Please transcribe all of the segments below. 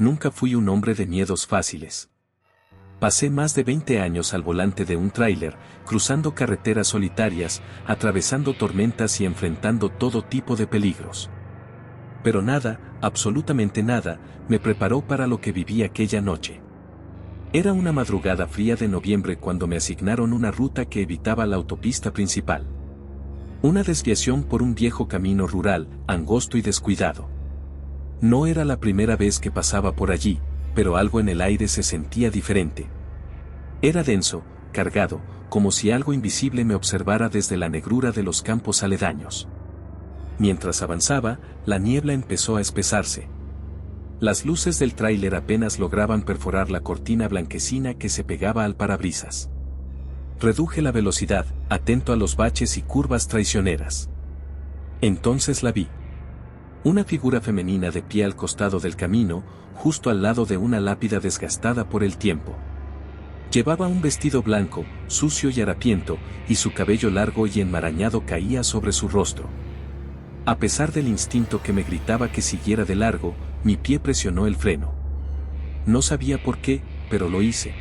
Nunca fui un hombre de miedos fáciles. Pasé más de 20 años al volante de un tráiler, cruzando carreteras solitarias, atravesando tormentas y enfrentando todo tipo de peligros. Pero nada, absolutamente nada, me preparó para lo que viví aquella noche. Era una madrugada fría de noviembre cuando me asignaron una ruta que evitaba la autopista principal. Una desviación por un viejo camino rural, angosto y descuidado. No era la primera vez que pasaba por allí, pero algo en el aire se sentía diferente. Era denso, cargado, como si algo invisible me observara desde la negrura de los campos aledaños. Mientras avanzaba, la niebla empezó a espesarse. Las luces del tráiler apenas lograban perforar la cortina blanquecina que se pegaba al parabrisas. Reduje la velocidad, atento a los baches y curvas traicioneras. Entonces la vi. Una figura femenina de pie al costado del camino, justo al lado de una lápida desgastada por el tiempo. Llevaba un vestido blanco, sucio y harapiento, y su cabello largo y enmarañado caía sobre su rostro. A pesar del instinto que me gritaba que siguiera de largo, mi pie presionó el freno. No sabía por qué, pero lo hice.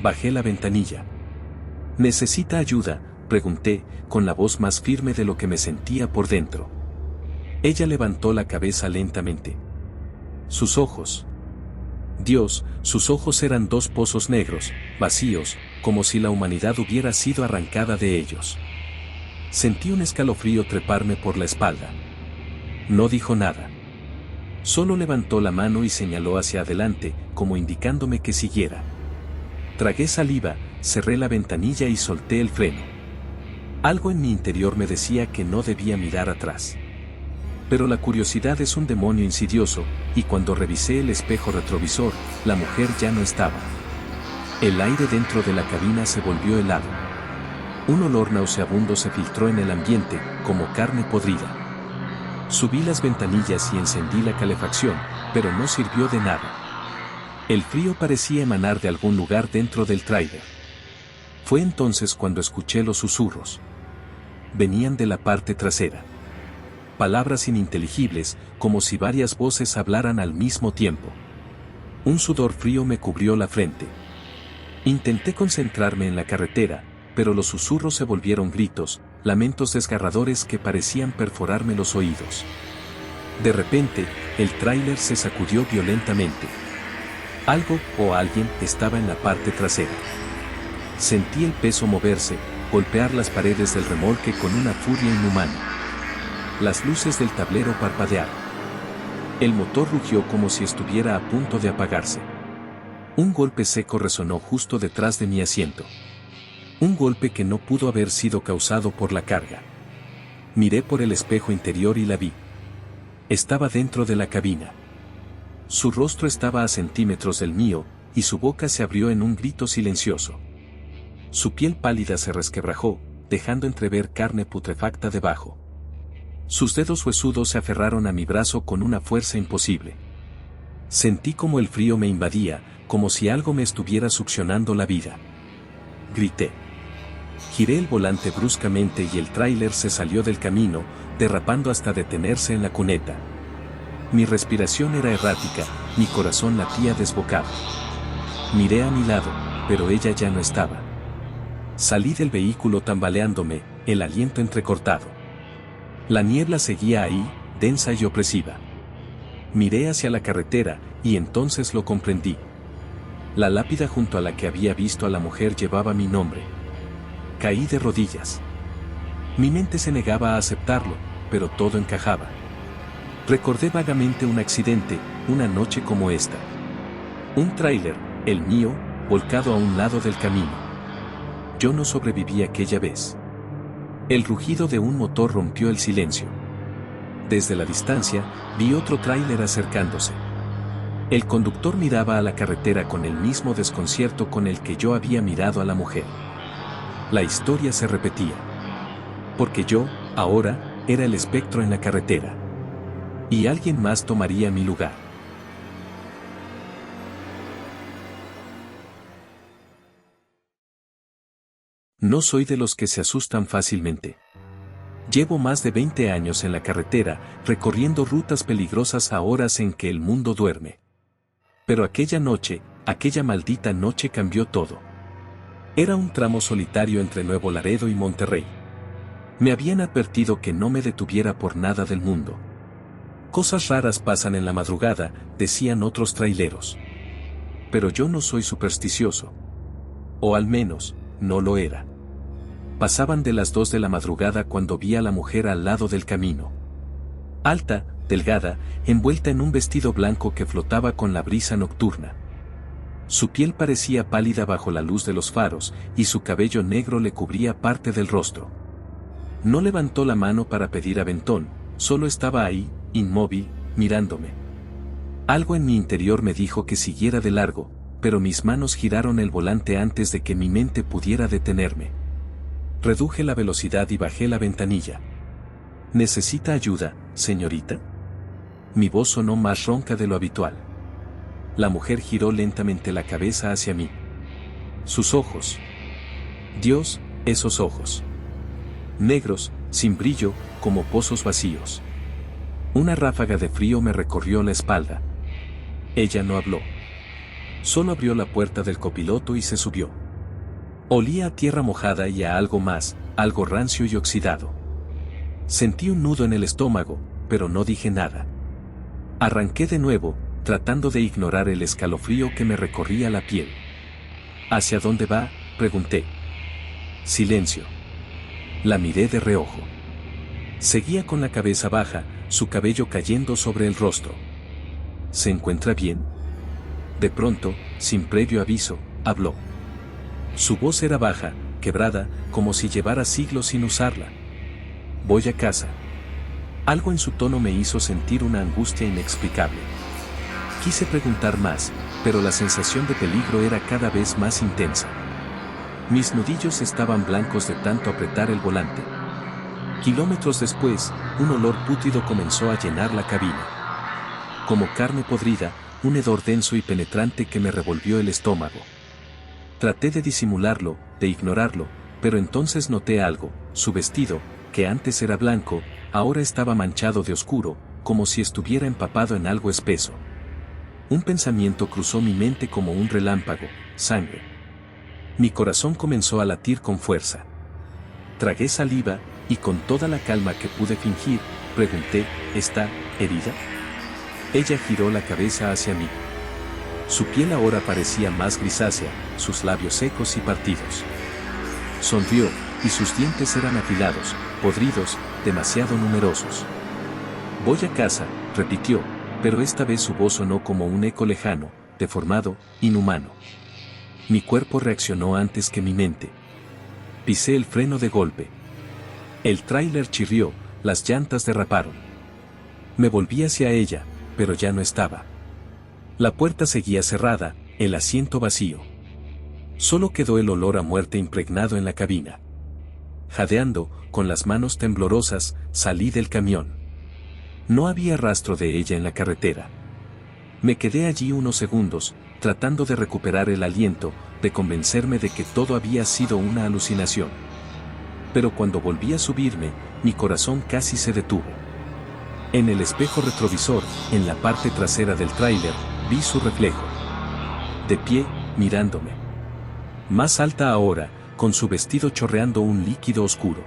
Bajé la ventanilla. ¿Necesita ayuda?, pregunté, con la voz más firme de lo que me sentía por dentro. Ella levantó la cabeza lentamente. Sus ojos. Dios, sus ojos eran dos pozos negros, vacíos, como si la humanidad hubiera sido arrancada de ellos. Sentí un escalofrío treparme por la espalda. No dijo nada. Solo levantó la mano y señaló hacia adelante, como indicándome que siguiera. Tragué saliva, cerré la ventanilla y solté el freno. Algo en mi interior me decía que no debía mirar atrás. Pero la curiosidad es un demonio insidioso, y cuando revisé el espejo retrovisor, la mujer ya no estaba. El aire dentro de la cabina se volvió helado. Un olor nauseabundo se filtró en el ambiente, como carne podrida. Subí las ventanillas y encendí la calefacción, pero no sirvió de nada. El frío parecía emanar de algún lugar dentro del tráiler. Fue entonces cuando escuché los susurros. Venían de la parte trasera. Palabras ininteligibles, como si varias voces hablaran al mismo tiempo. Un sudor frío me cubrió la frente. Intenté concentrarme en la carretera, pero los susurros se volvieron gritos, lamentos desgarradores que parecían perforarme los oídos. De repente, el tráiler se sacudió violentamente. Algo o alguien estaba en la parte trasera. Sentí el peso moverse, golpear las paredes del remolque con una furia inhumana. Las luces del tablero parpadearon. El motor rugió como si estuviera a punto de apagarse. Un golpe seco resonó justo detrás de mi asiento. Un golpe que no pudo haber sido causado por la carga. Miré por el espejo interior y la vi. Estaba dentro de la cabina. Su rostro estaba a centímetros del mío, y su boca se abrió en un grito silencioso. Su piel pálida se resquebrajó, dejando entrever carne putrefacta debajo. Sus dedos huesudos se aferraron a mi brazo con una fuerza imposible. Sentí como el frío me invadía, como si algo me estuviera succionando la vida. Grité. Giré el volante bruscamente y el tráiler se salió del camino, derrapando hasta detenerse en la cuneta. Mi respiración era errática, mi corazón latía desbocado. Miré a mi lado, pero ella ya no estaba. Salí del vehículo tambaleándome, el aliento entrecortado. La niebla seguía ahí, densa y opresiva. Miré hacia la carretera, y entonces lo comprendí. La lápida junto a la que había visto a la mujer llevaba mi nombre. Caí de rodillas. Mi mente se negaba a aceptarlo, pero todo encajaba. Recordé vagamente un accidente, una noche como esta. Un tráiler, el mío, volcado a un lado del camino. Yo no sobreviví aquella vez. El rugido de un motor rompió el silencio. Desde la distancia, vi otro tráiler acercándose. El conductor miraba a la carretera con el mismo desconcierto con el que yo había mirado a la mujer. La historia se repetía. Porque yo, ahora, era el espectro en la carretera. Y alguien más tomaría mi lugar. No soy de los que se asustan fácilmente. Llevo más de 20 años en la carretera, recorriendo rutas peligrosas a horas en que el mundo duerme. Pero aquella maldita noche cambió todo. Era un tramo solitario entre Nuevo Laredo y Monterrey. Me habían advertido que no me detuviera por nada del mundo. Cosas raras pasan en la madrugada, decían otros traileros. Pero yo no soy supersticioso. O al menos, no lo era. Pasaban de las 2 de la madrugada cuando vi a la mujer al lado del camino. Alta, delgada, envuelta en un vestido blanco que flotaba con la brisa nocturna. Su piel parecía pálida bajo la luz de los faros, y su cabello negro le cubría parte del rostro. No levantó la mano para pedir aventón, solo estaba ahí, inmóvil, mirándome. Algo en mi interior me dijo que siguiera de largo, pero mis manos giraron el volante antes de que mi mente pudiera detenerme. Reduje la velocidad y bajé la ventanilla. ¿Necesita ayuda, señorita? Mi voz sonó más ronca de lo habitual. La mujer giró lentamente la cabeza hacia mí. Sus ojos. Dios, esos ojos. Negros, sin brillo, como pozos vacíos. Una ráfaga de frío me recorrió la espalda. Ella no habló. Solo abrió la puerta del copiloto y se subió. Olía a tierra mojada y a algo más, algo rancio y oxidado. Sentí un nudo en el estómago, pero no dije nada. Arranqué de nuevo, tratando de ignorar el escalofrío que me recorría la piel. ¿Hacia dónde va?, pregunté. Silencio. La miré de reojo. Seguía con la cabeza baja, su cabello cayendo sobre el rostro. ¿Se encuentra bien? De pronto, sin previo aviso, habló. Su voz era baja, quebrada, como si llevara siglos sin usarla. Voy a casa. Algo en su tono me hizo sentir una angustia inexplicable. Quise preguntar más, pero la sensación de peligro era cada vez más intensa. Mis nudillos estaban blancos de tanto apretar el volante. Kilómetros después, un olor pútrido comenzó a llenar la cabina. Como carne podrida, un hedor denso y penetrante que me revolvió el estómago. Traté de disimularlo, de ignorarlo, pero entonces noté algo: su vestido, que antes era blanco, ahora estaba manchado de oscuro, como si estuviera empapado en algo espeso. Un pensamiento cruzó mi mente como un relámpago: sangre. Mi corazón comenzó a latir con fuerza. Tragué saliva, y con toda la calma que pude fingir, pregunté: ¿está herida? Ella giró la cabeza hacia mí. Su piel ahora parecía más grisácea, sus labios secos y partidos. Sonrió, y sus dientes eran afilados, podridos, demasiado numerosos. Voy a casa, repitió, pero esta vez su voz sonó como un eco lejano, deformado, inhumano. Mi cuerpo reaccionó antes que mi mente. Pisé el freno de golpe. El tráiler chirrió, las llantas derraparon. Me volví hacia ella, pero ya no estaba. La puerta seguía cerrada, el asiento vacío. Solo quedó el olor a muerte impregnado en la cabina. Jadeando, con las manos temblorosas, salí del camión. No había rastro de ella en la carretera. Me quedé allí unos segundos, tratando de recuperar el aliento, de convencerme de que todo había sido una alucinación. Pero cuando volví a subirme, mi corazón casi se detuvo. En el espejo retrovisor, en la parte trasera del tráiler, vi su reflejo. De pie, mirándome. Más alta ahora, con su vestido chorreando un líquido oscuro.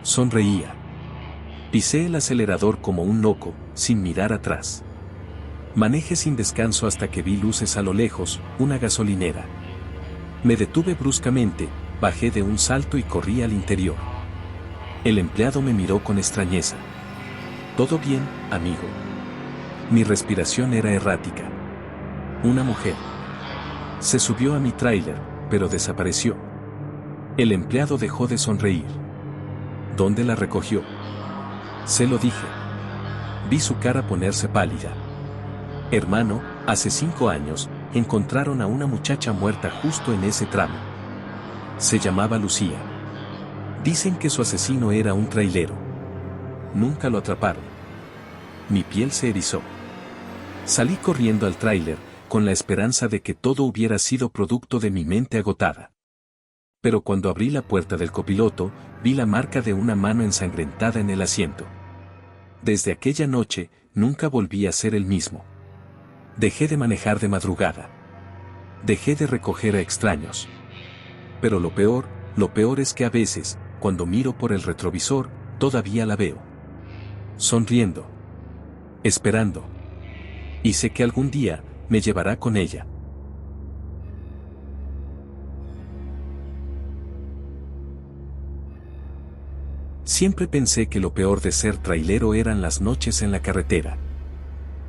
Sonreía. Pisé el acelerador como un loco, sin mirar atrás. Manejé sin descanso hasta que vi luces a lo lejos, una gasolinera. Me detuve bruscamente, bajé de un salto y corrí al interior. El empleado me miró con extrañeza. ¿Todo bien, amigo? Mi respiración era errática. Una mujer. Se subió a mi tráiler, pero desapareció. El empleado dejó de sonreír. ¿Dónde la recogió? Se lo dije. Vi su cara ponerse pálida. Hermano, hace 5 años, encontraron a una muchacha muerta justo en ese tramo. Se llamaba Lucía. Dicen que su asesino era un trailero. Nunca lo atraparon. Mi piel se erizó. Salí corriendo al tráiler, con la esperanza de que todo hubiera sido producto de mi mente agotada. Pero cuando abrí la puerta del copiloto, vi la marca de una mano ensangrentada en el asiento. Desde aquella noche, nunca volví a ser el mismo. Dejé de manejar de madrugada. Dejé de recoger a extraños. Pero lo peor es que a veces, cuando miro por el retrovisor, todavía la veo. Sonriendo. Esperando. Y sé que algún día, me llevará con ella. Siempre pensé que lo peor de ser trailero eran las noches en la carretera.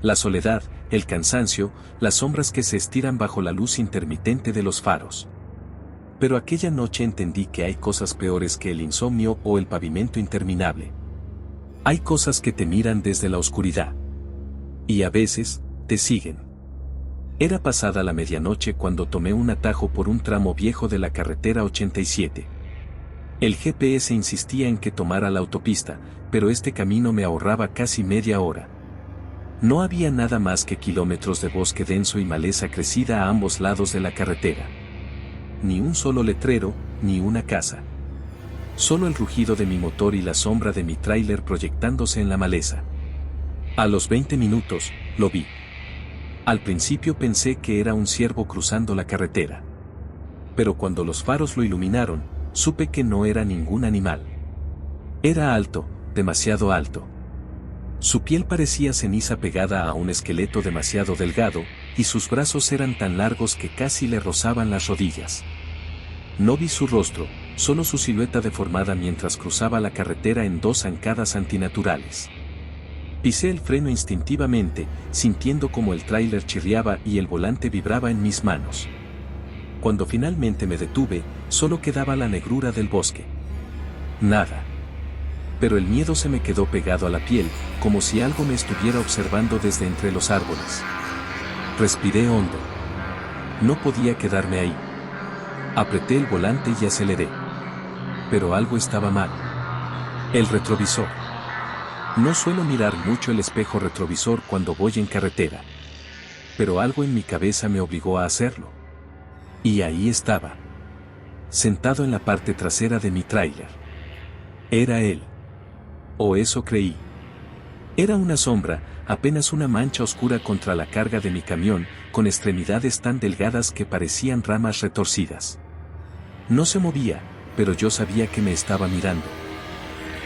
La soledad, el cansancio, las sombras que se estiran bajo la luz intermitente de los faros. Pero aquella noche entendí que hay cosas peores que el insomnio o el pavimento interminable. Hay cosas que te miran desde la oscuridad. Y a veces, te siguen. Era pasada la medianoche cuando tomé un atajo por un tramo viejo de la carretera 87. El GPS insistía en que tomara la autopista, pero este camino me ahorraba casi media hora. No había nada más que kilómetros de bosque denso y maleza crecida a ambos lados de la carretera. Ni un solo letrero, ni una casa. Solo el rugido de mi motor y la sombra de mi tráiler proyectándose en la maleza. A los 20 minutos, lo vi. Al principio pensé que era un ciervo cruzando la carretera. Pero cuando los faros lo iluminaron, supe que no era ningún animal. Era alto, demasiado alto. Su piel parecía ceniza pegada a un esqueleto demasiado delgado, y sus brazos eran tan largos que casi le rozaban las rodillas. No vi su rostro, solo su silueta deformada mientras cruzaba la carretera en dos zancadas antinaturales. Pisé el freno instintivamente, sintiendo como el tráiler chirriaba y el volante vibraba en mis manos. Cuando finalmente me detuve, solo quedaba la negrura del bosque. Nada. Pero el miedo se me quedó pegado a la piel, como si algo me estuviera observando desde entre los árboles. Respiré hondo. No podía quedarme ahí. Apreté el volante y aceleré. Pero algo estaba mal. El retrovisor. No suelo mirar mucho el espejo retrovisor cuando voy en carretera. Pero algo en mi cabeza me obligó a hacerlo. Y ahí estaba. Sentado en la parte trasera de mi tráiler. Era él. O eso creí. Era una sombra, apenas una mancha oscura contra la carga de mi camión, con extremidades tan delgadas que parecían ramas retorcidas. No se movía, pero yo sabía que me estaba mirando.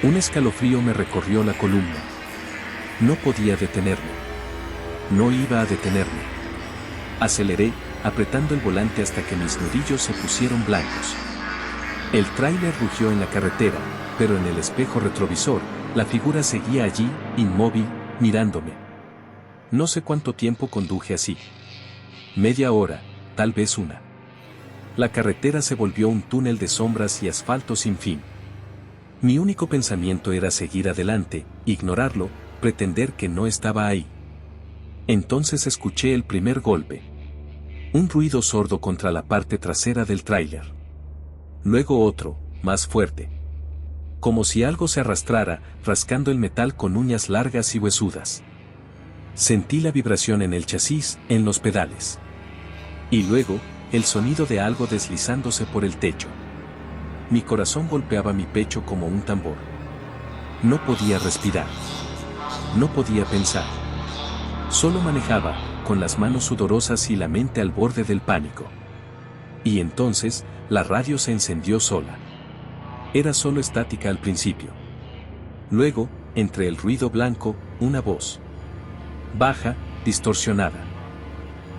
Un escalofrío me recorrió la columna. No podía detenerme. No iba a detenerme. Aceleré, apretando el volante hasta que mis nudillos se pusieron blancos. El tráiler rugió en la carretera, pero en el espejo retrovisor, la figura seguía allí, inmóvil, mirándome. No sé cuánto tiempo conduje así. Media hora, tal vez una. La carretera se volvió un túnel de sombras y asfalto sin fin. Mi único pensamiento era seguir adelante, ignorarlo, pretender que no estaba ahí. Entonces escuché el primer golpe. Un ruido sordo contra la parte trasera del tráiler. Luego otro, más fuerte. Como si algo se arrastrara, rascando el metal con uñas largas y huesudas. Sentí la vibración en el chasis, en los pedales. Y luego, el sonido de algo deslizándose por el techo. Mi corazón golpeaba mi pecho como un tambor. No podía respirar. No podía pensar. Solo manejaba, con las manos sudorosas y la mente al borde del pánico. Y entonces, la radio se encendió sola. Era solo estática al principio. Luego, entre el ruido blanco, una voz. Baja, distorsionada.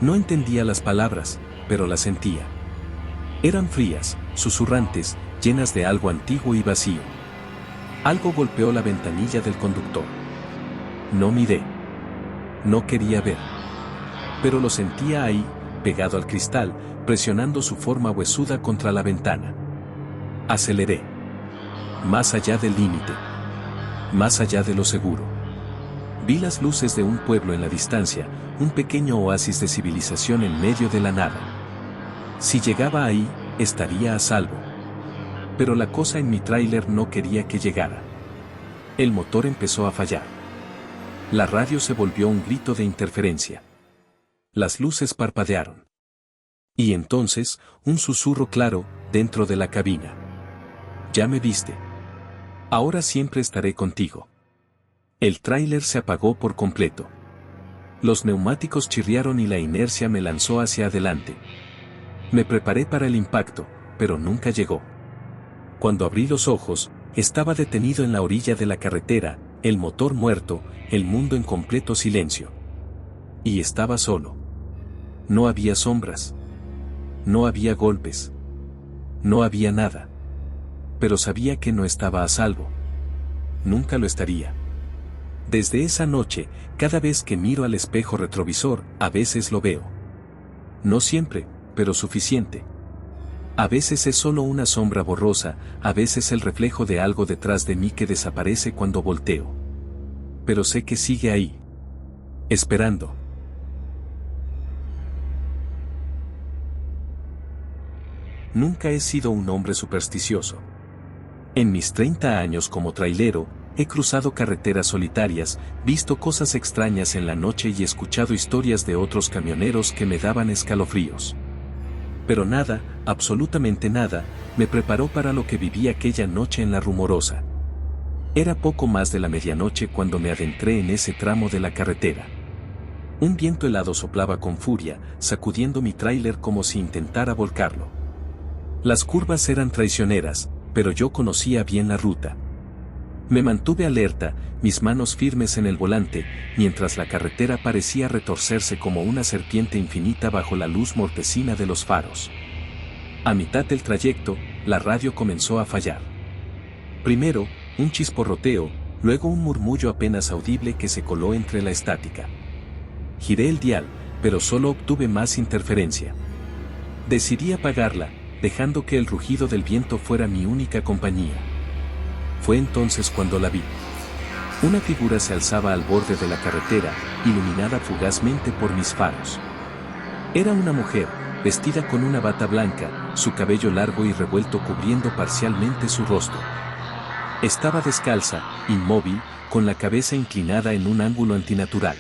No entendía las palabras, pero las sentía. Eran frías, susurrantes, llenas de algo antiguo y vacío. Algo golpeó la ventanilla del conductor. No miré. No quería ver. Pero lo sentía ahí, pegado al cristal, presionando su forma huesuda contra la ventana. Aceleré. Más allá del límite. Más allá de lo seguro. Vi las luces de un pueblo en la distancia, un pequeño oasis de civilización en medio de la nada. Si llegaba ahí, estaría a salvo. Pero la cosa en mi tráiler no quería que llegara. El motor empezó a fallar. La radio se volvió un grito de interferencia. Las luces parpadearon. Y entonces, un susurro claro, dentro de la cabina. Ya me viste. Ahora siempre estaré contigo. El tráiler se apagó por completo. Los neumáticos chirriaron y la inercia me lanzó hacia adelante. Me preparé para el impacto, pero nunca llegó. Cuando abrí los ojos, estaba detenido en la orilla de la carretera, el motor muerto, el mundo en completo silencio. Y estaba solo. No había sombras. No había golpes. No había nada. Pero sabía que no estaba a salvo. Nunca lo estaría. Desde esa noche, cada vez que miro al espejo retrovisor, a veces lo veo. No siempre, pero suficiente. A veces es solo una sombra borrosa, a veces el reflejo de algo detrás de mí que desaparece cuando volteo. Pero sé que sigue ahí. Esperando. Nunca he sido un hombre supersticioso. En mis 30 años como trailero, he cruzado carreteras solitarias, visto cosas extrañas en la noche y escuchado historias de otros camioneros que me daban escalofríos. Pero nada, absolutamente nada, me preparó para lo que viví aquella noche en La Rumorosa. Era poco más de la medianoche cuando me adentré en ese tramo de la carretera. Un viento helado soplaba con furia, sacudiendo mi tráiler como si intentara volcarlo. Las curvas eran traicioneras, pero yo conocía bien la ruta. Me mantuve alerta, mis manos firmes en el volante, mientras la carretera parecía retorcerse como una serpiente infinita bajo la luz mortecina de los faros. A mitad del trayecto, la radio comenzó a fallar. Primero, un chisporroteo, luego un murmullo apenas audible que se coló entre la estática. Giré el dial, pero solo obtuve más interferencia. Decidí apagarla, dejando que el rugido del viento fuera mi única compañía. Fue entonces cuando la vi. Una figura se alzaba al borde de la carretera, iluminada fugazmente por mis faros. Era una mujer, vestida con una bata blanca, su cabello largo y revuelto cubriendo parcialmente su rostro. Estaba descalza, inmóvil, con la cabeza inclinada en un ángulo antinatural.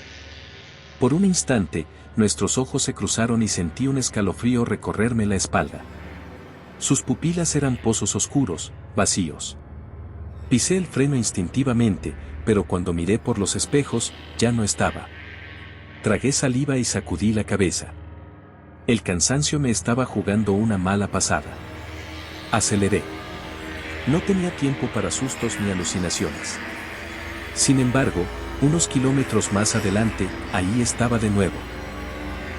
Por un instante, nuestros ojos se cruzaron y sentí un escalofrío recorrerme la espalda. Sus pupilas eran pozos oscuros, vacíos. Pisé el freno instintivamente, pero cuando miré por los espejos, ya no estaba. Tragué saliva y sacudí la cabeza. El cansancio me estaba jugando una mala pasada. Aceleré. No tenía tiempo para sustos ni alucinaciones. Sin embargo, unos kilómetros más adelante, ahí estaba de nuevo.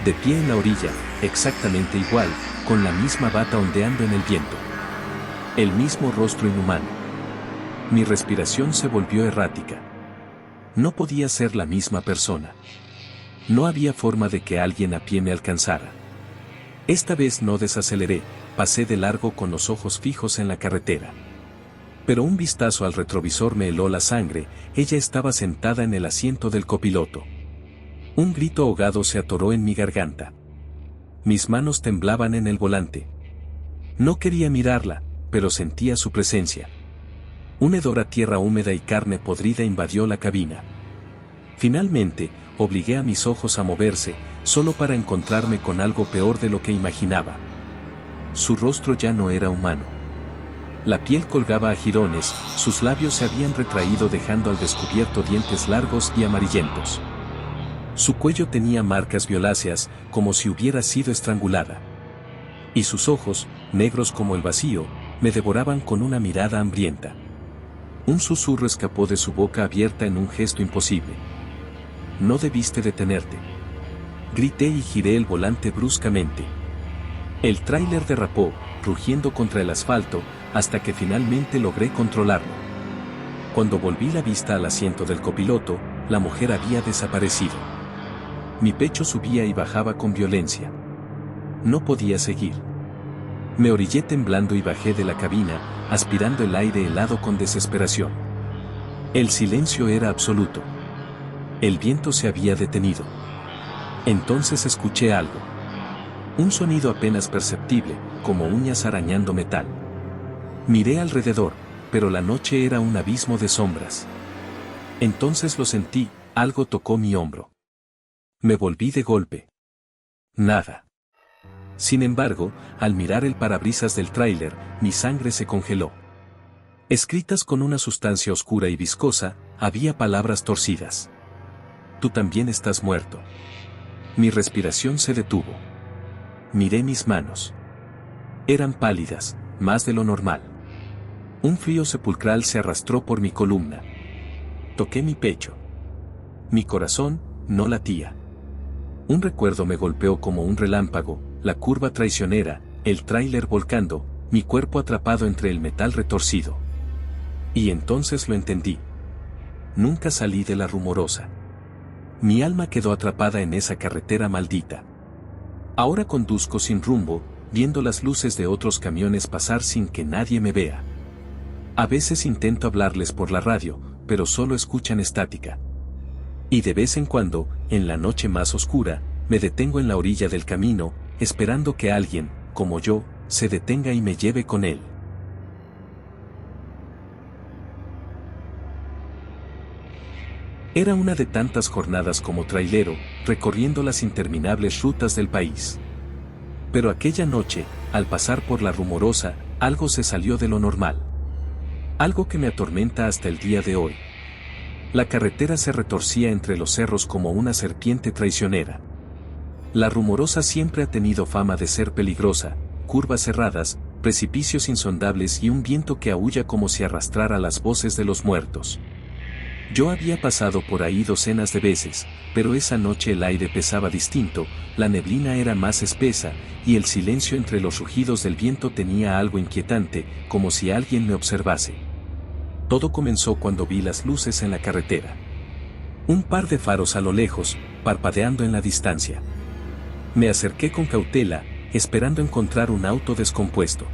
De pie en la orilla, exactamente igual, con la misma bata ondeando en el viento. El mismo rostro inhumano. Mi respiración se volvió errática. No podía ser la misma persona. No había forma de que alguien a pie me alcanzara. Esta vez no desaceleré, pasé de largo con los ojos fijos en la carretera. Pero un vistazo al retrovisor me heló la sangre, ella estaba sentada en el asiento del copiloto. Un grito ahogado se atoró en mi garganta. Mis manos temblaban en el volante. No quería mirarla, pero sentía su presencia. Un hedor a tierra húmeda y carne podrida invadió la cabina. Finalmente, obligué a mis ojos a moverse, solo para encontrarme con algo peor de lo que imaginaba. Su rostro ya no era humano. La piel colgaba a jirones, sus labios se habían retraído dejando al descubierto dientes largos y amarillentos. Su cuello tenía marcas violáceas, como si hubiera sido estrangulada. Y sus ojos, negros como el vacío, me devoraban con una mirada hambrienta. Un susurro escapó de su boca abierta en un gesto imposible. No debiste detenerte. Grité y giré el volante bruscamente. El tráiler derrapó, rugiendo contra el asfalto, hasta que finalmente logré controlarlo. Cuando volví la vista al asiento del copiloto, la mujer había desaparecido. Mi pecho subía y bajaba con violencia. No podía seguir. Me orillé temblando y bajé de la cabina, aspirando el aire helado con desesperación. El silencio era absoluto. El viento se había detenido. Entonces escuché algo. Un sonido apenas perceptible, como uñas arañando metal. Miré alrededor, pero la noche era un abismo de sombras. Entonces lo sentí, algo tocó mi hombro. Me volví de golpe. Nada. Sin embargo, al mirar el parabrisas del tráiler, mi sangre se congeló. Escritas con una sustancia oscura y viscosa, había palabras torcidas. tú también estás muerto. Mi respiración se detuvo. Miré mis manos. Eran pálidas, más de lo normal. Un frío sepulcral se arrastró por mi columna. Toqué mi pecho. Mi corazón no latía. Un recuerdo me golpeó como un relámpago, la curva traicionera, el tráiler volcando, mi cuerpo atrapado entre el metal retorcido. Y entonces lo entendí. Nunca salí de la Rumorosa. Mi alma quedó atrapada en esa carretera maldita. Ahora conduzco sin rumbo, viendo las luces de otros camiones pasar sin que nadie me vea. A veces intento hablarles por la radio, pero solo escuchan estática. Y de vez en cuando, en la noche más oscura, me detengo en la orilla del camino, esperando que alguien, como yo, se detenga y me lleve con él. Era una de tantas jornadas como trailero, recorriendo las interminables rutas del país. Pero aquella noche, al pasar por la Rumorosa, algo se salió de lo normal. Algo que me atormenta hasta el día de hoy. La carretera se retorcía entre los cerros como una serpiente traicionera. La Rumorosa siempre ha tenido fama de ser peligrosa, curvas cerradas, precipicios insondables y un viento que aúlla como si arrastrara las voces de los muertos. Yo había pasado por ahí docenas de veces, pero esa noche el aire pesaba distinto, la neblina era más espesa, y el silencio entre los rugidos del viento tenía algo inquietante, como si alguien me observase. Todo comenzó cuando vi las luces en la carretera. Un par de faros a lo lejos, parpadeando en la distancia. Me acerqué con cautela, esperando encontrar un auto descompuesto.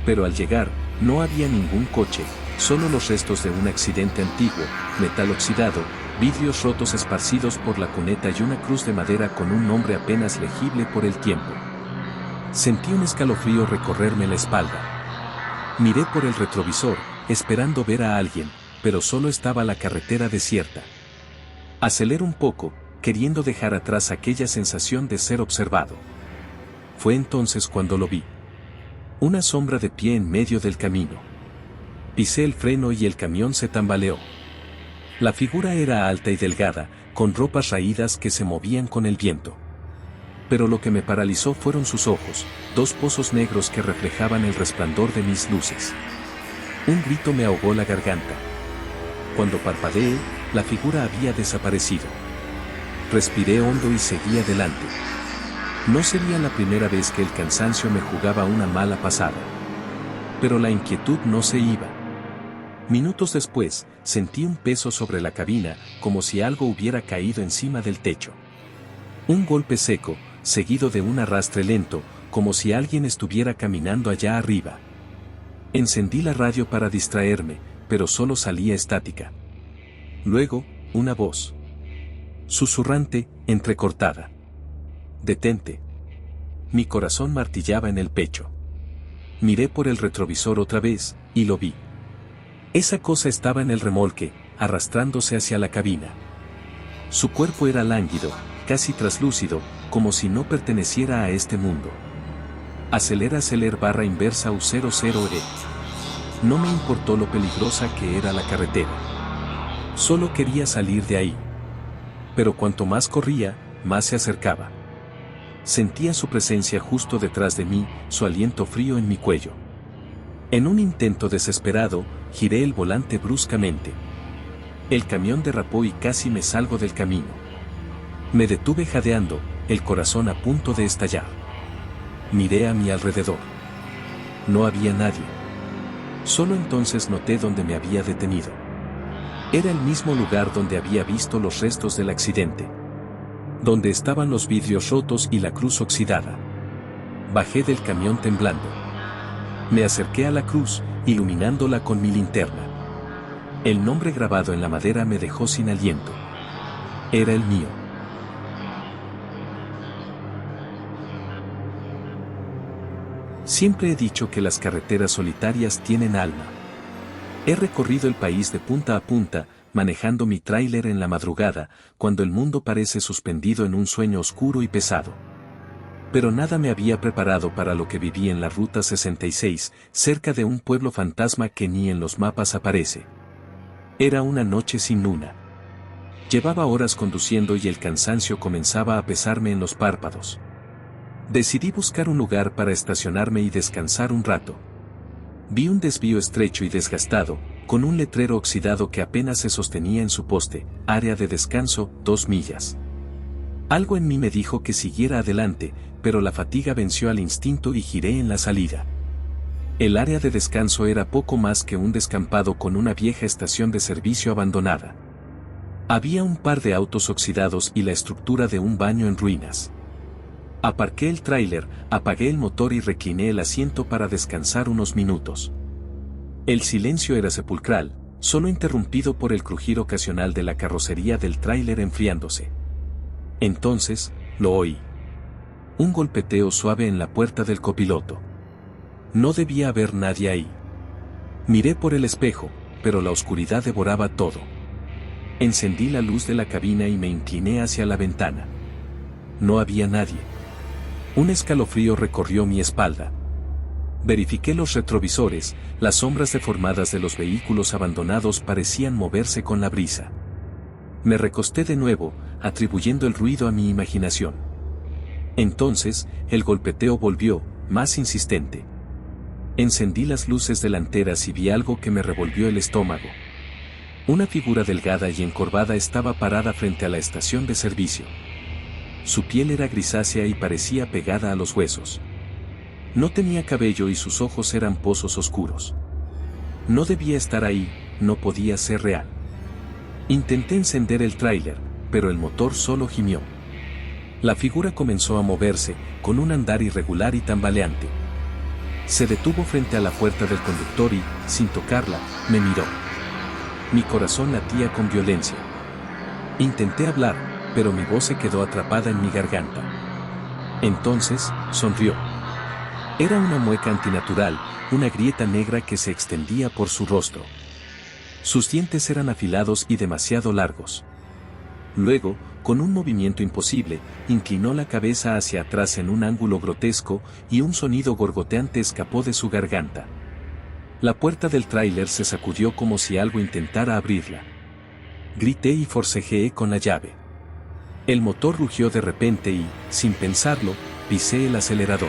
Pero al llegar, no había ningún coche, solo los restos de un accidente antiguo, metal oxidado, vidrios rotos esparcidos por la cuneta y una cruz de madera con un nombre apenas legible por el tiempo. Sentí un escalofrío recorrerme la espalda. Miré por el retrovisor, esperando ver a alguien, pero solo estaba la carretera desierta. Aceleré un poco, queriendo dejar atrás aquella sensación de ser observado. Fue entonces cuando lo vi. Una sombra de pie en medio del camino. Pisé el freno y el camión se tambaleó. La figura era alta y delgada, con ropas raídas que se movían con el viento. Pero lo que me paralizó fueron sus ojos, dos pozos negros que reflejaban el resplandor de mis luces. Un grito me ahogó la garganta. Cuando parpadeé, la figura había desaparecido. Respiré hondo y seguí adelante. No sería la primera vez que el cansancio me jugaba una mala pasada. Pero la inquietud no se iba. Minutos después, sentí un peso sobre la cabina, como si algo hubiera caído encima del techo. Un golpe seco, seguido de un arrastre lento, como si alguien estuviera caminando allá arriba. Encendí la radio para distraerme, pero solo salía estática. Luego, una voz. Susurrante, entrecortada. «Detente». Mi corazón martillaba en el pecho. Miré por el retrovisor otra vez, y lo vi. Esa cosa estaba en el remolque, arrastrándose hacia la cabina. Su cuerpo era lánguido, casi traslúcido, como si no perteneciera a este mundo. Acelera barra inversa U00E. No me importó lo peligrosa que era la carretera. Solo quería salir de ahí. Pero cuanto más corría, más se acercaba. Sentía su presencia justo detrás de mí, su aliento frío en mi cuello. En un intento desesperado, giré el volante bruscamente. El camión derrapó y casi me salgo del camino. Me detuve jadeando, el corazón a punto de estallar. Miré a mi alrededor. No había nadie. Solo entonces noté dónde me había detenido. Era el mismo lugar donde había visto los restos del accidente. Donde estaban los vidrios rotos y la cruz oxidada. Bajé del camión temblando. Me acerqué a la cruz, iluminándola con mi linterna. El nombre grabado en la madera me dejó sin aliento. Era el mío. Siempre he dicho que las carreteras solitarias tienen alma. He recorrido el país de punta a punta, manejando mi tráiler en la madrugada, cuando el mundo parece suspendido en un sueño oscuro y pesado. Pero nada me había preparado para lo que viví en la Ruta 66, cerca de un pueblo fantasma que ni en los mapas aparece. Era una noche sin luna. Llevaba horas conduciendo y el cansancio comenzaba a pesarme en los párpados. Decidí buscar un lugar para estacionarme y descansar un rato. Vi un desvío estrecho y desgastado, con un letrero oxidado que apenas se sostenía en su poste, área de descanso, 2 millas. Algo en mí me dijo que siguiera adelante, pero la fatiga venció al instinto y giré en la salida. El área de descanso era poco más que un descampado con una vieja estación de servicio abandonada. Había un par de autos oxidados y la estructura de un baño en ruinas. Aparqué el tráiler, apagué el motor y recliné el asiento para descansar unos minutos. El silencio era sepulcral, solo interrumpido por el crujir ocasional de la carrocería del tráiler enfriándose. Entonces, lo oí. Un golpeteo suave en la puerta del copiloto. No debía haber nadie ahí. Miré por el espejo, pero la oscuridad devoraba todo. Encendí la luz de la cabina y me incliné hacia la ventana. No había nadie. Un escalofrío recorrió mi espalda. Verifiqué los retrovisores, las sombras deformadas de los vehículos abandonados parecían moverse con la brisa. Me recosté de nuevo, atribuyendo el ruido a mi imaginación. Entonces, el golpeteo volvió, más insistente. Encendí las luces delanteras y vi algo que me revolvió el estómago. Una figura delgada y encorvada estaba parada frente a la estación de servicio. Su piel era grisácea y parecía pegada a los huesos. No tenía cabello y sus ojos eran pozos oscuros. No debía estar ahí, no podía ser real. Intenté encender el tráiler, pero el motor solo gimió. La figura comenzó a moverse, con un andar irregular y tambaleante. Se detuvo frente a la puerta del conductor y, sin tocarla, me miró. Mi corazón latía con violencia. Intenté hablar, pero mi voz se quedó atrapada en mi garganta. Entonces, sonrió. Era una mueca antinatural, una grieta negra que se extendía por su rostro. Sus dientes eran afilados y demasiado largos. Luego, con un movimiento imposible, inclinó la cabeza hacia atrás en un ángulo grotesco y un sonido gorgoteante escapó de su garganta. La puerta del tráiler se sacudió como si algo intentara abrirla. Grité y forcejeé con la llave. El motor rugió de repente y, sin pensarlo, pisé el acelerador.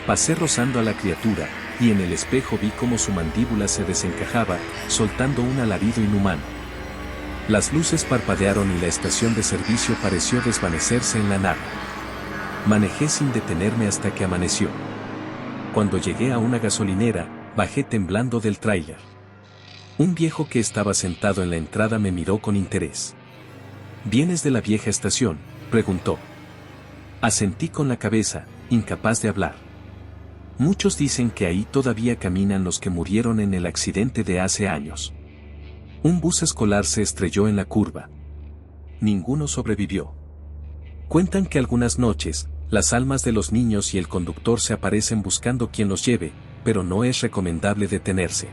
Pasé rozando a la criatura, y en el espejo vi cómo su mandíbula se desencajaba, soltando un alarido inhumano. Las luces parpadearon y la estación de servicio pareció desvanecerse en la nada. Manejé sin detenerme hasta que amaneció. Cuando llegué a una gasolinera, bajé temblando del tráiler. Un viejo que estaba sentado en la entrada me miró con interés. ¿Vienes de la vieja estación?, preguntó. Asentí con la cabeza, incapaz de hablar. Muchos dicen que ahí todavía caminan los que murieron en el accidente de hace años. Un bus escolar se estrelló en la curva. Ninguno sobrevivió. Cuentan que algunas noches, las almas de los niños y el conductor se aparecen buscando quien los lleve, pero no es recomendable detenerse.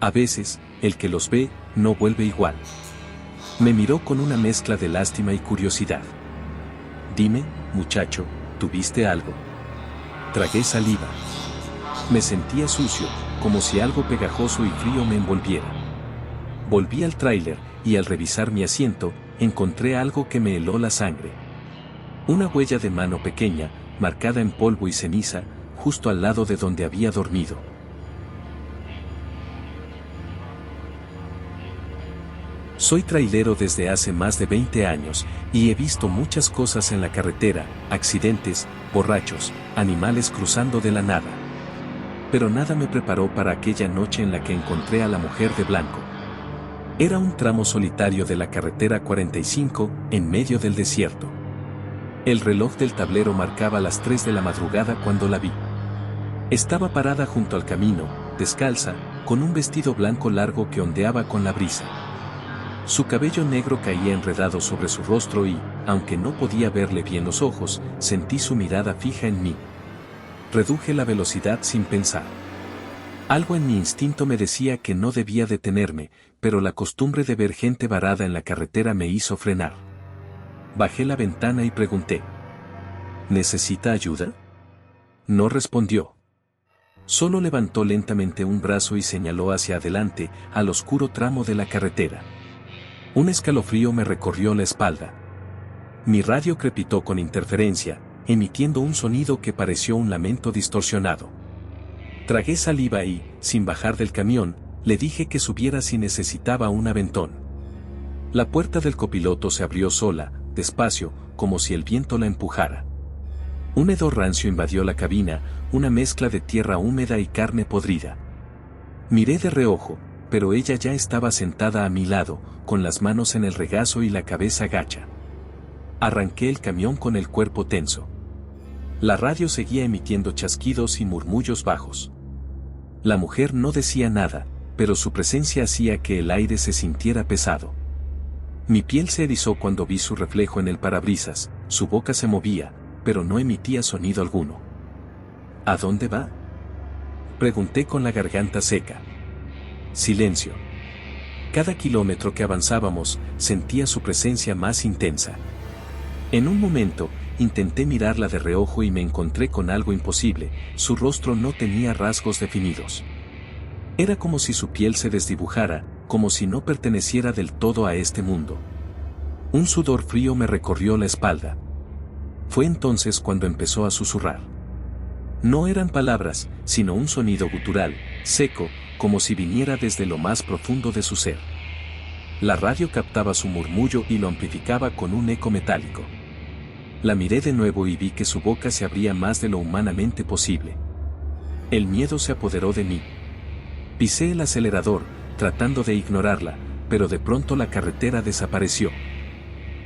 A veces, el que los ve, no vuelve igual. Me miró con una mezcla de lástima y curiosidad. Dime, muchacho, ¿tuviste algo? Tragué saliva. Me sentía sucio, como si algo pegajoso y frío me envolviera. Volví al tráiler, y al revisar mi asiento, encontré algo que me heló la sangre. Una huella de mano pequeña, marcada en polvo y ceniza, justo al lado de donde había dormido. Soy trailero desde hace más de 20 años, y he visto muchas cosas en la carretera, accidentes, borrachos, animales cruzando de la nada. Pero nada me preparó para aquella noche en la que encontré a la mujer de blanco. Era un tramo solitario de la carretera 45, en medio del desierto. El reloj del tablero marcaba las 3 de la madrugada cuando la vi. Estaba parada junto al camino, descalza, con un vestido blanco largo que ondeaba con la brisa. Su cabello negro caía enredado sobre su rostro y, aunque no podía verle bien los ojos, sentí su mirada fija en mí. Reduje la velocidad sin pensar. Algo en mi instinto me decía que no debía detenerme, pero la costumbre de ver gente varada en la carretera me hizo frenar. Bajé la ventana y pregunté: ¿necesita ayuda? No respondió. Solo levantó lentamente un brazo y señaló hacia adelante, al oscuro tramo de la carretera. Un escalofrío me recorrió la espalda. Mi radio crepitó con interferencia, emitiendo un sonido que pareció un lamento distorsionado. Tragué saliva y, sin bajar del camión, le dije que subiera si necesitaba un aventón. La puerta del copiloto se abrió sola, despacio, como si el viento la empujara. Un hedor rancio invadió la cabina, una mezcla de tierra húmeda y carne podrida. Miré de reojo, pero ella ya estaba sentada a mi lado, con las manos en el regazo y la cabeza gacha. Arranqué el camión con el cuerpo tenso. La radio seguía emitiendo chasquidos y murmullos bajos. La mujer no decía nada, pero su presencia hacía que el aire se sintiera pesado. Mi piel se erizó cuando vi su reflejo en el parabrisas, su boca se movía, pero no emitía sonido alguno. ¿A dónde va?, pregunté con la garganta seca. Silencio. Cada kilómetro que avanzábamos, sentía su presencia más intensa. En un momento, intenté mirarla de reojo y me encontré con algo imposible, su rostro no tenía rasgos definidos. Era como si su piel se desdibujara, como si no perteneciera del todo a este mundo. Un sudor frío me recorrió la espalda. Fue entonces cuando empezó a susurrar. No eran palabras, sino un sonido gutural, seco, como si viniera desde lo más profundo de su ser. La radio captaba su murmullo y lo amplificaba con un eco metálico. La miré de nuevo y vi que su boca se abría más de lo humanamente posible. El miedo se apoderó de mí. Pisé el acelerador, tratando de ignorarla, pero de pronto la carretera desapareció.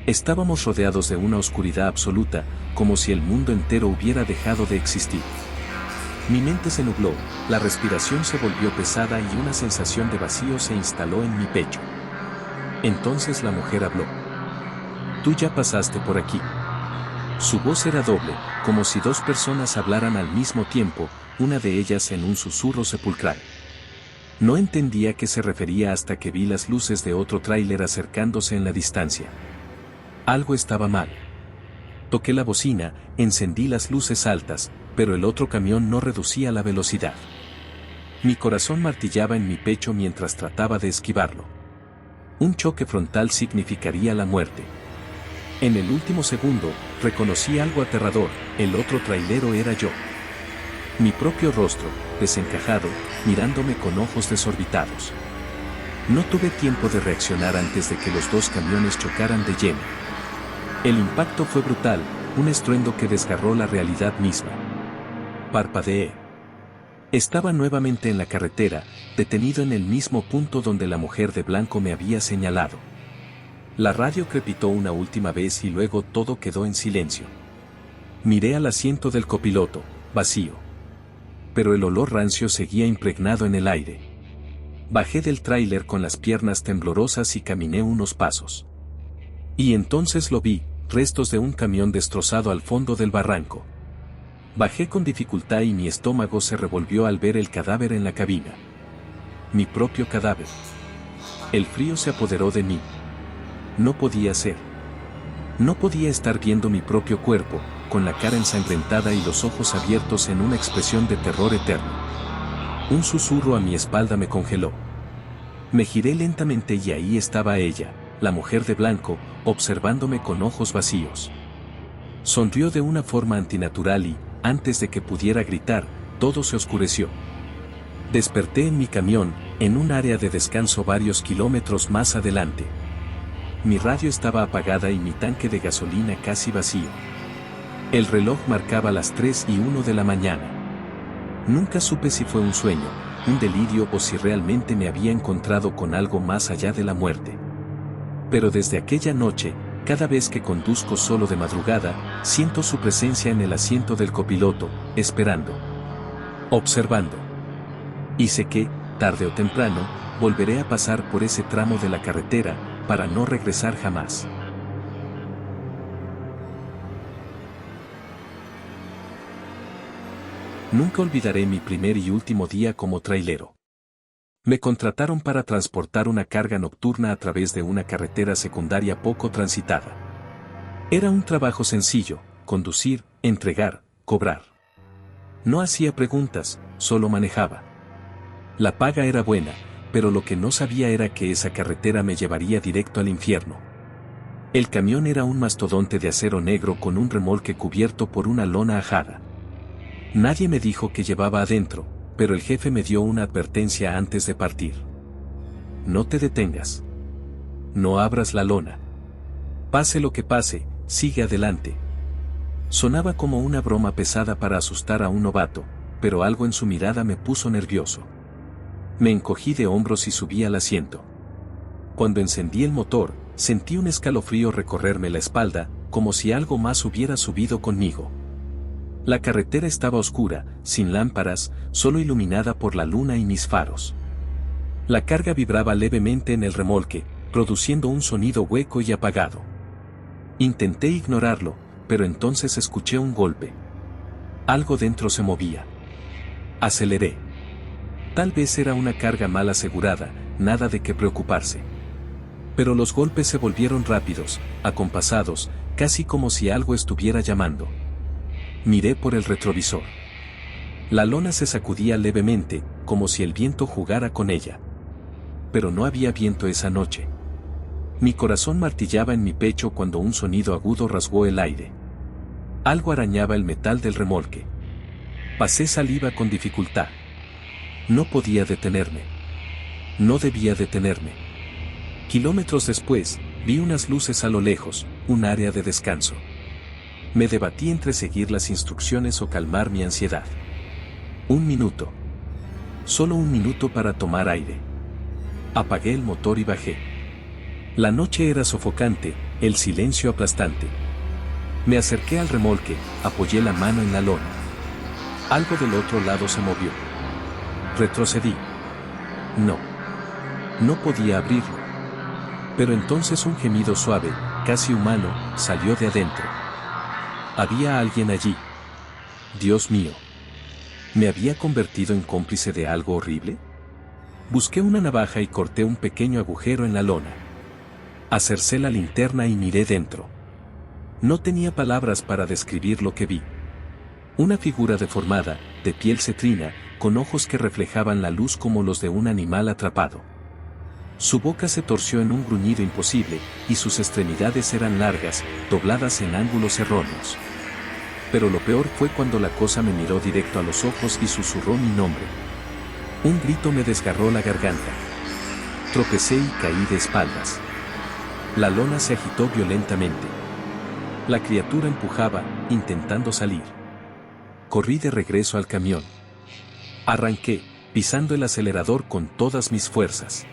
Estábamos rodeados de una oscuridad absoluta, como si el mundo entero hubiera dejado de existir. Mi mente se nubló, la respiración se volvió pesada y una sensación de vacío se instaló en mi pecho. Entonces la mujer habló. Tú ya pasaste por aquí. Su voz era doble, como si dos personas hablaran al mismo tiempo, una de ellas en un susurro sepulcral. No entendía a qué se refería hasta que vi las luces de otro tráiler acercándose en la distancia. Algo estaba mal. Toqué la bocina, encendí las luces altas, pero el otro camión no reducía la velocidad. Mi corazón martillaba en mi pecho mientras trataba de esquivarlo. Un choque frontal significaría la muerte. En el último segundo, reconocí algo aterrador, el otro trailero era yo. Mi propio rostro, desencajado, mirándome con ojos desorbitados. No tuve tiempo de reaccionar antes de que los dos camiones chocaran de lleno. El impacto fue brutal, un estruendo que desgarró la realidad misma. Parpadeé. Estaba nuevamente en la carretera, detenido en el mismo punto donde la mujer de blanco me había señalado. La radio crepitó una última vez y luego todo quedó en silencio. Miré al asiento del copiloto, vacío. Pero el olor rancio seguía impregnado en el aire. Bajé del tráiler con las piernas temblorosas y caminé unos pasos. Y entonces lo vi, restos de un camión destrozado al fondo del barranco. Bajé con dificultad y mi estómago se revolvió al ver el cadáver en la cabina. Mi propio cadáver. El frío se apoderó de mí. No podía ser. No podía estar viendo mi propio cuerpo, con la cara ensangrentada y los ojos abiertos en una expresión de terror eterno. Un susurro a mi espalda me congeló. Me giré lentamente y ahí estaba ella, la mujer de blanco, observándome con ojos vacíos. Sonrió de una forma antinatural y, antes de que pudiera gritar, todo se oscureció. Desperté en mi camión, en un área de descanso varios kilómetros más adelante. Mi radio estaba apagada y mi tanque de gasolina casi vacío. El reloj marcaba las 3:01 de la mañana. Nunca supe si fue un sueño, un delirio o si realmente me había encontrado con algo más allá de la muerte. Pero desde aquella noche, cada vez que conduzco solo de madrugada, siento su presencia en el asiento del copiloto, esperando, observando. Y sé que, tarde o temprano, volveré a pasar por ese tramo de la carretera, para no regresar jamás. Nunca olvidaré mi primer y último día como trailero. Me contrataron para transportar una carga nocturna a través de una carretera secundaria poco transitada. Era un trabajo sencillo, conducir, entregar, cobrar. No hacía preguntas, solo manejaba. La paga era buena, pero lo que no sabía era que esa carretera me llevaría directo al infierno. El camión era un mastodonte de acero negro con un remolque cubierto por una lona ajada. Nadie me dijo que llevaba adentro, pero el jefe me dio una advertencia antes de partir. No te detengas. No abras la lona. Pase lo que pase, sigue adelante. Sonaba como una broma pesada para asustar a un novato, pero algo en su mirada me puso nervioso. Me encogí de hombros y subí al asiento. Cuando encendí el motor, sentí un escalofrío recorrerme la espalda, como si algo más hubiera subido conmigo. La carretera estaba oscura, sin lámparas, solo iluminada por la luna y mis faros. La carga vibraba levemente en el remolque, produciendo un sonido hueco y apagado. Intenté ignorarlo, pero entonces escuché un golpe. Algo dentro se movía. Aceleré. Tal vez era una carga mal asegurada, nada de qué preocuparse. Pero los golpes se volvieron rápidos, acompasados, casi como si algo estuviera llamando. Miré por el retrovisor. La lona se sacudía levemente, como si el viento jugara con ella. Pero no había viento esa noche. Mi corazón martillaba en mi pecho cuando un sonido agudo rasgó el aire. Algo arañaba el metal del remolque. Pasé saliva con dificultad. No podía detenerme. No debía detenerme. Kilómetros después, vi unas luces a lo lejos, un área de descanso. Me debatí entre seguir las instrucciones o calmar mi ansiedad. 1 minuto. Solo 1 minuto para tomar aire. Apagué el motor y bajé. La noche era sofocante, el silencio aplastante. Me acerqué al remolque, apoyé la mano en la lona. Algo del otro lado se movió. Retrocedí. No. No podía abrirlo. Pero entonces un gemido suave, casi humano, salió de adentro. Había alguien allí. Dios mío. ¿Me había convertido en cómplice de algo horrible? Busqué una navaja y corté un pequeño agujero en la lona. Acercé la linterna y miré dentro. No tenía palabras para describir lo que vi. Una figura deformada, de piel cetrina, con ojos que reflejaban la luz como los de un animal atrapado. Su boca se torció en un gruñido imposible, y sus extremidades eran largas, dobladas en ángulos erróneos. Pero lo peor fue cuando la cosa me miró directo a los ojos y susurró mi nombre. Un grito me desgarró la garganta. Tropecé y caí de espaldas. La lona se agitó violentamente. La criatura empujaba, intentando salir. Corrí de regreso al camión. Arranqué, pisando el acelerador con todas mis fuerzas.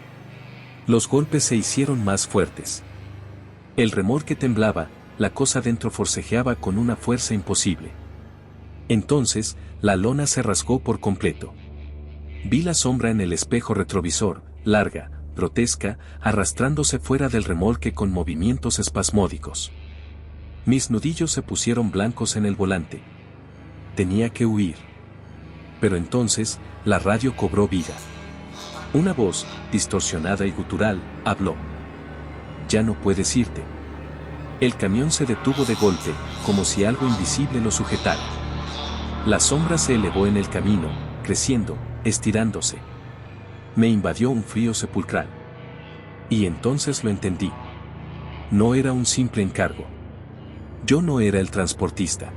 Los golpes se hicieron más fuertes. El remolque temblaba, la cosa dentro forcejeaba con una fuerza imposible. Entonces, la lona se rasgó por completo. Vi la sombra en el espejo retrovisor, larga, grotesca, arrastrándose fuera del remolque con movimientos espasmódicos. Mis nudillos se pusieron blancos en el volante. Tenía que huir. Pero entonces, la radio cobró vida. Una voz, distorsionada y gutural, habló. Ya no puedes irte. El camión se detuvo de golpe, como si algo invisible lo sujetara. La sombra se elevó en el camino, creciendo, estirándose. Me invadió un frío sepulcral. Y entonces lo entendí. No era un simple encargo. Yo no era el transportista.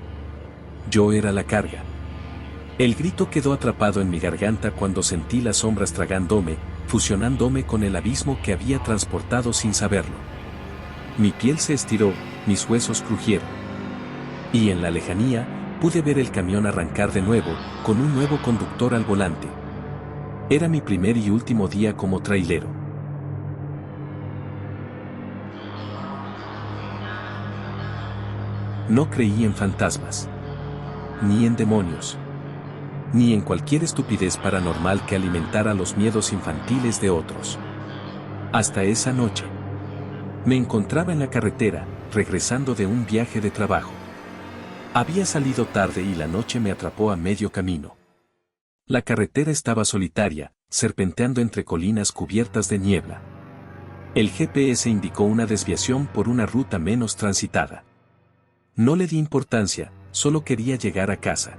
Yo era la carga. El grito quedó atrapado en mi garganta cuando sentí las sombras tragándome, fusionándome con el abismo que había transportado sin saberlo. Mi piel se estiró, mis huesos crujieron. Y en la lejanía, pude ver el camión arrancar de nuevo, con un nuevo conductor al volante. Era mi primer y último día como trailero. No creí en fantasmas. Ni en demonios. Ni en cualquier estupidez paranormal que alimentara los miedos infantiles de otros. Hasta esa noche. Me encontraba en la carretera, regresando de un viaje de trabajo. Había salido tarde y la noche me atrapó a medio camino. La carretera estaba solitaria, serpenteando entre colinas cubiertas de niebla. El GPS indicó una desviación por una ruta menos transitada. No le di importancia, solo quería llegar a casa.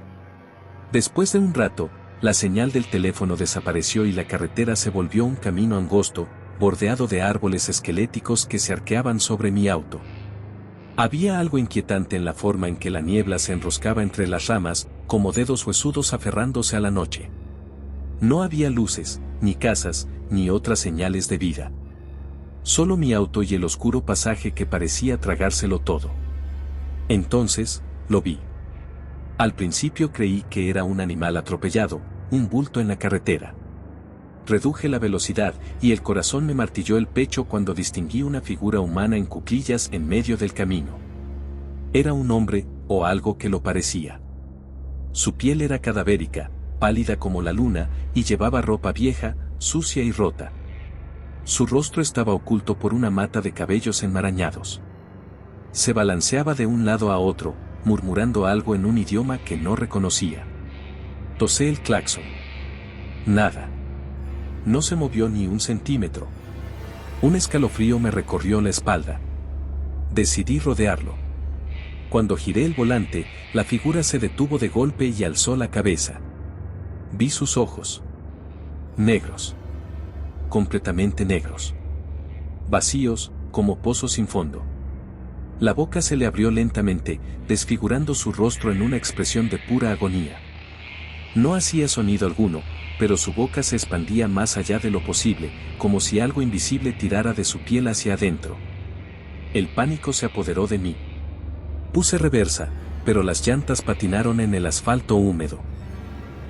Después de un rato, La señal del teléfono desapareció y la carretera se volvió un camino angosto, bordeado de árboles esqueléticos que se arqueaban sobre mi auto. Había algo inquietante en la forma en que la niebla se enroscaba entre las ramas, como dedos huesudos aferrándose a la noche. No había luces, ni casas, ni otras señales de vida. Solo mi auto y el oscuro pasaje que parecía tragárselo todo. Entonces, lo vi. Al principio creí que era un animal atropellado, un bulto en la carretera. Reduje la velocidad y el corazón me martilló el pecho cuando distinguí una figura humana en cuclillas en medio del camino. Era un hombre, o algo que lo parecía. Su piel era cadavérica, pálida como la luna, y llevaba ropa vieja, sucia y rota. Su rostro estaba oculto por una mata de cabellos enmarañados. Se balanceaba de un lado a otro, murmurando algo en un idioma que no reconocía. Tosé el claxon. Nada. No se movió ni un centímetro. Un escalofrío me recorrió la espalda. Decidí rodearlo. Cuando giré el volante, la figura se detuvo de golpe y alzó la cabeza. Vi sus ojos. Negros. Completamente negros. Vacíos, como pozos sin fondo. La boca se le abrió lentamente, desfigurando su rostro en una expresión de pura agonía. No hacía sonido alguno, pero su boca se expandía más allá de lo posible, como si algo invisible tirara de su piel hacia adentro. El pánico se apoderó de mí. Puse reversa, pero las llantas patinaron en el asfalto húmedo.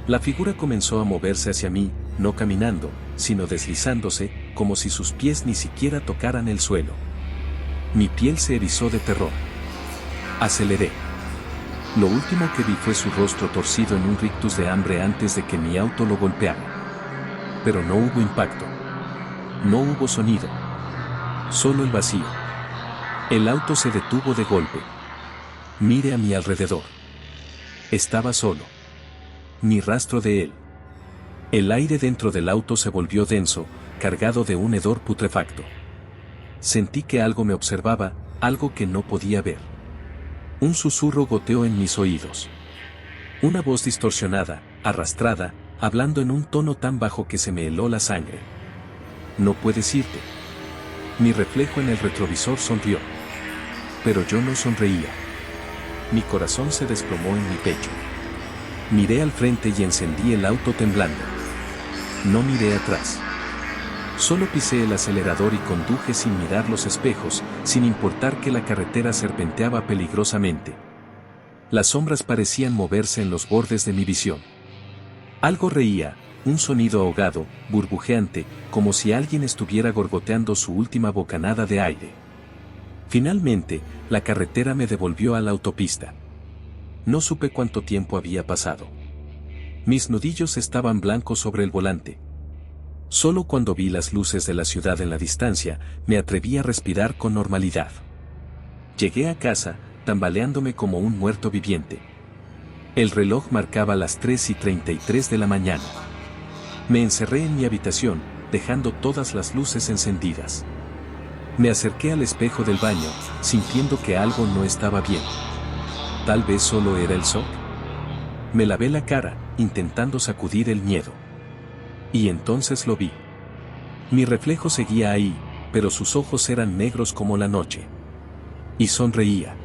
La figura comenzó a moverse hacia mí, no caminando, sino deslizándose, como si sus pies ni siquiera tocaran el suelo. Mi piel se erizó de terror. Aceleré. Lo último que vi fue su rostro torcido en un rictus de hambre antes de que mi auto lo golpeara. Pero no hubo impacto. No hubo sonido. Solo el vacío. El auto se detuvo de golpe. Miré a mi alrededor. Estaba solo. Ni rastro de él. El aire dentro del auto se volvió denso, cargado de un hedor putrefacto. Sentí que algo me observaba, algo que no podía ver. Un susurro goteó en mis oídos. Una voz distorsionada, arrastrada, hablando en un tono tan bajo que se me heló la sangre. No puedes irte. Mi reflejo en el retrovisor sonrió. Pero yo no sonreía. Mi corazón se desplomó en mi pecho. Miré al frente y encendí el auto temblando. No miré atrás. Solo pisé el acelerador y conduje sin mirar los espejos, sin importar que la carretera serpenteaba peligrosamente. Las sombras parecían moverse en los bordes de mi visión. Algo reía, un sonido ahogado, burbujeante, como si alguien estuviera gorgoteando su última bocanada de aire. Finalmente, la carretera me devolvió a la autopista. No supe cuánto tiempo había pasado. Mis nudillos estaban blancos sobre el volante. Solo cuando vi las luces de la ciudad en la distancia, me atreví a respirar con normalidad. Llegué a casa, tambaleándome como un muerto viviente. El reloj marcaba las 3:33 de la mañana. Me encerré en mi habitación, dejando todas las luces encendidas. Me acerqué al espejo del baño, sintiendo que algo no estaba bien. Tal vez solo era el shock. Me lavé la cara, intentando sacudir el miedo. Y entonces lo vi. Mi reflejo seguía ahí, pero sus ojos eran negros como la noche. Y sonreía.